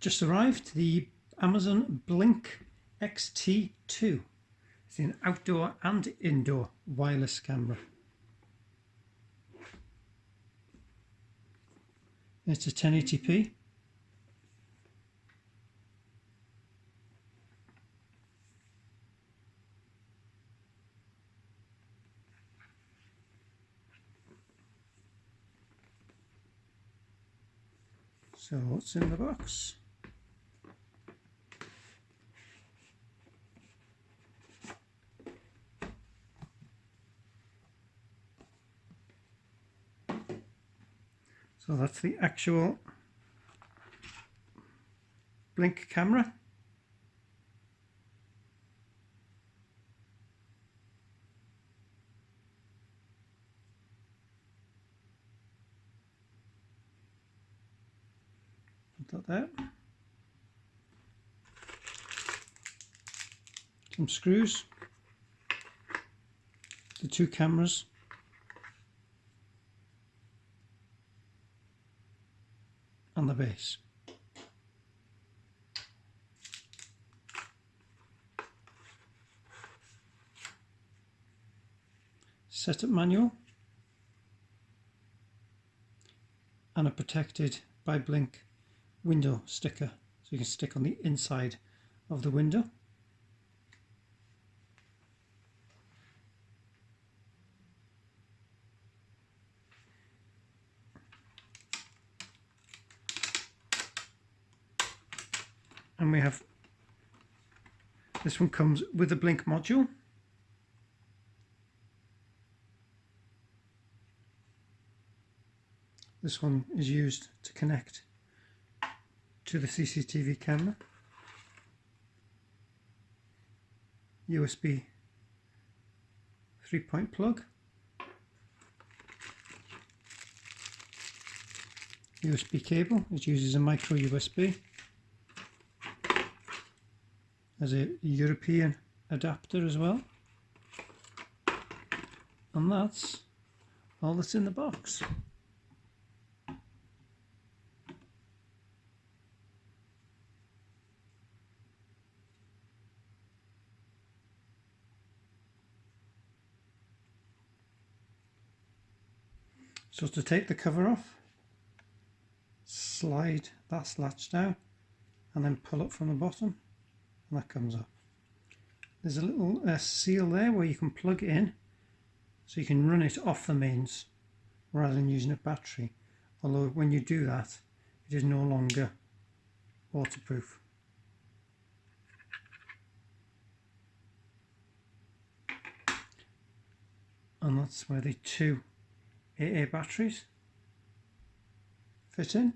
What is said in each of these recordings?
Just arrived, the Amazon Blink XT2. It's an outdoor and indoor wireless camera. It's a 1080p. So what's in the box? So that's the actual Blink camera. Put that there. Some screws. The two cameras. And the base. Setup manual and a protected by Blink window sticker, so you can stick on the inside of the window. And we have, this one comes with the Blink module. This one is used to connect to the CCTV camera. USB 3-point plug. USB cable, it uses a micro USB. There's a European adapter as well. And that's all that's in the box. So to take the cover off, slide that latch down and then pull up from the bottom and that comes up. There's a little seal there where you can plug it in so you can run it off the mains rather than using a battery, although when you do that it is no longer waterproof. And that's where the two AA batteries fit in.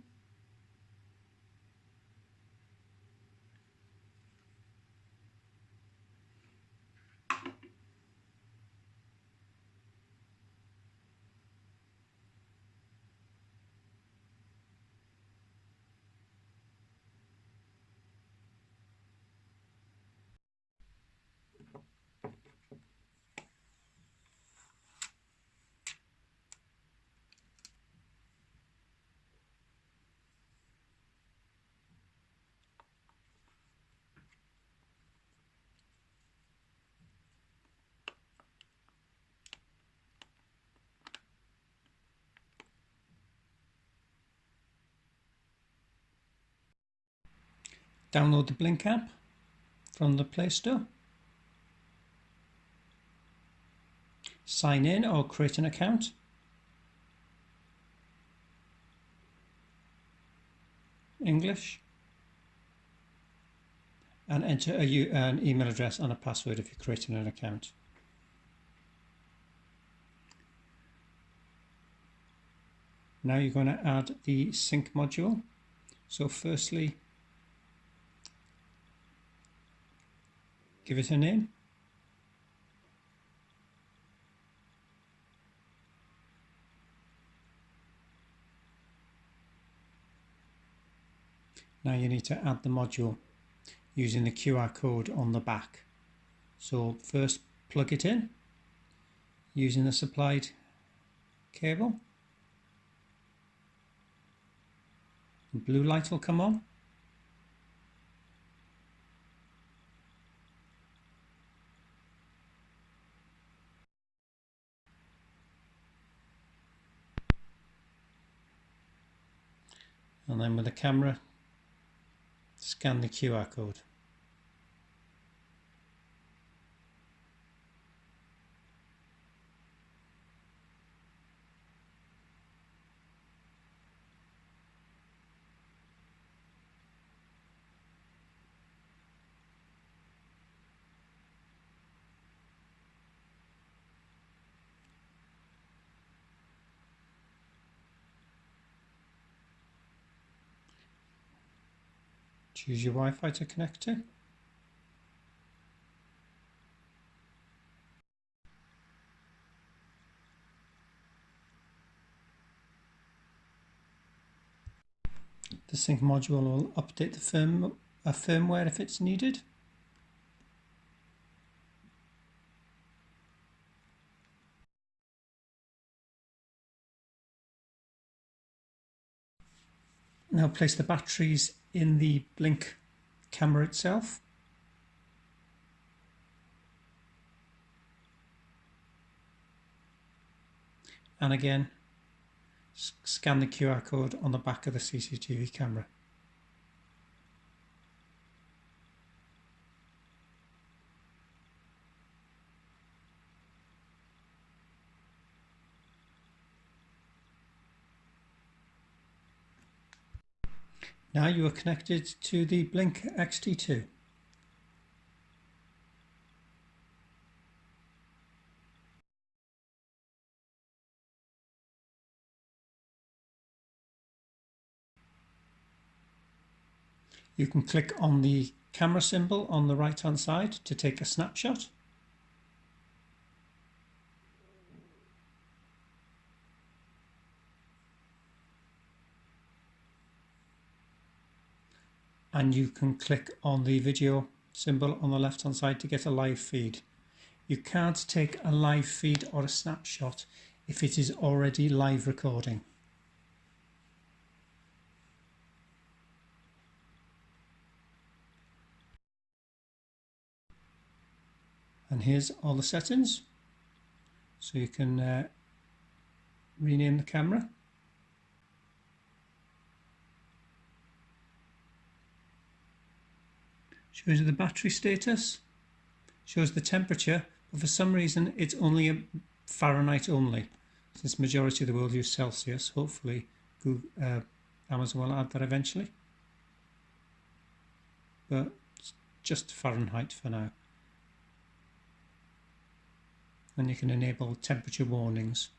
Download the Blink app from the Play Store. Sign in or create an account. English. And enter an email address and a password if you're creating an account. Now you're going to add the sync module. So firstly, give it a name. Now you need to add the module using the QR code on the back. So first plug it in using the supplied cable. The blue light will come on. and then with the camera scan the QR code. Choose your Wi-Fi to connect to. The sync module will update the firmware if it's needed. Now place the batteries in the blink camera itself. And again, scan the QR code on the back of the CCTV camera. Now you are connected to the Blink XT2. You can click on the camera symbol on the right hand side to take a snapshot. And you can click on the video symbol on the left hand side to get a live feed. You can't take a live feed or a snapshot if it is already live recording. And here's all the settings. So you can rename the camera. Shows you the battery status, shows the temperature, but for some reason it's only a Fahrenheit only, since majority of the world use Celsius. Hopefully Amazon will add that eventually, but it's just Fahrenheit for now. And you can enable temperature warnings.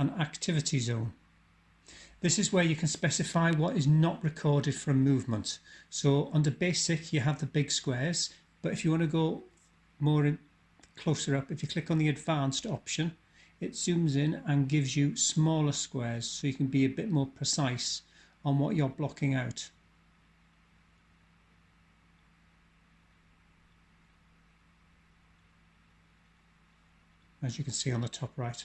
An activity zone. This is where you can specify what is not recorded from movement. So under basic you have the big squares, but if you want to go closer up, if you click on the advanced option, it zooms in and gives you smaller squares, so you can be a bit more precise on what you're blocking out. As you can see on the top right.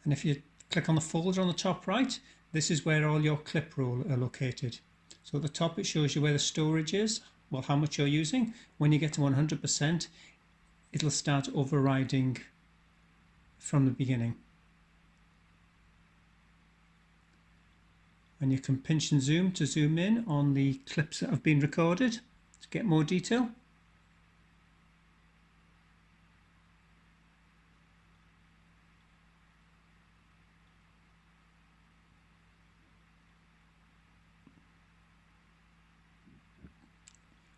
And if you click on the folder on the top right, this is where all your clip roll are located. So at the top it shows you where the storage is, well, how much you're using. When you get to 100%, it'll start overriding from the beginning. And you can pinch and zoom to zoom in on the clips that have been recorded to get more detail.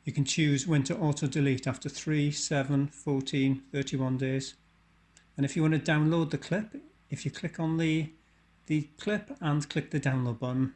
You can choose when to auto delete after 3, 7, 14, 31 days. And if you want to download the clip, if you click on the clip and click the download button,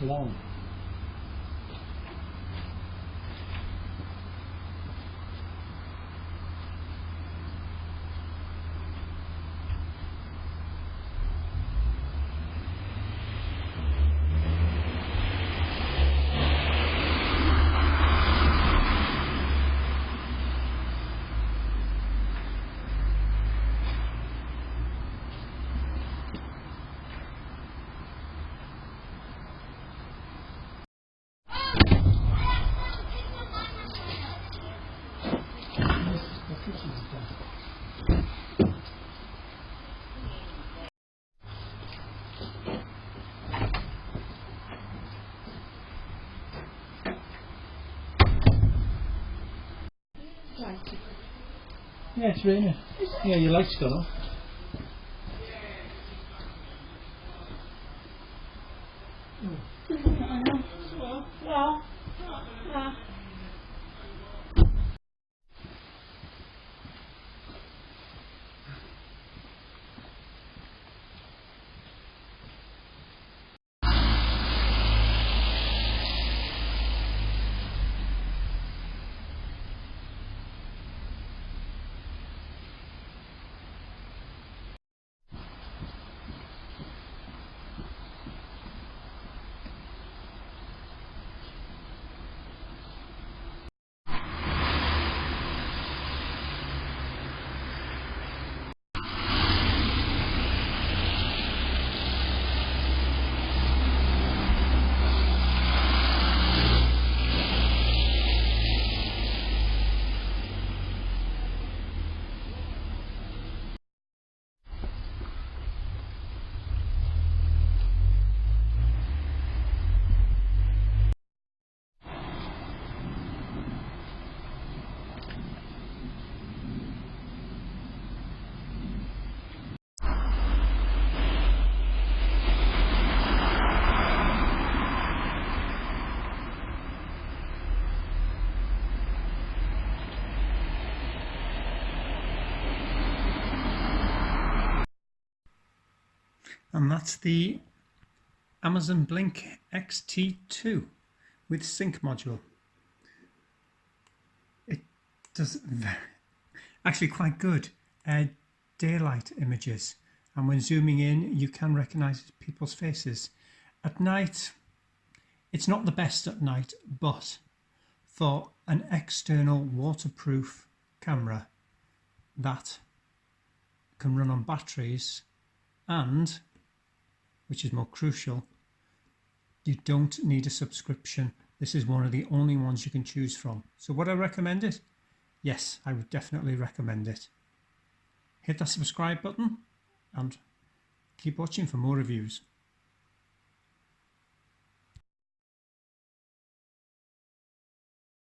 long. Yeah, it's raining. Yeah, your light's still on. And that's the Amazon Blink XT2 with sync module. It does actually quite good daylight images, and when zooming in you can recognize people's faces. At night it's not the best at night, but for an external waterproof camera that can run on batteries, and which is more crucial, you don't need a subscription. This is one of the only ones you can choose from. So would I recommend it? Yes, I would definitely recommend it. Hit that subscribe button and keep watching for more reviews.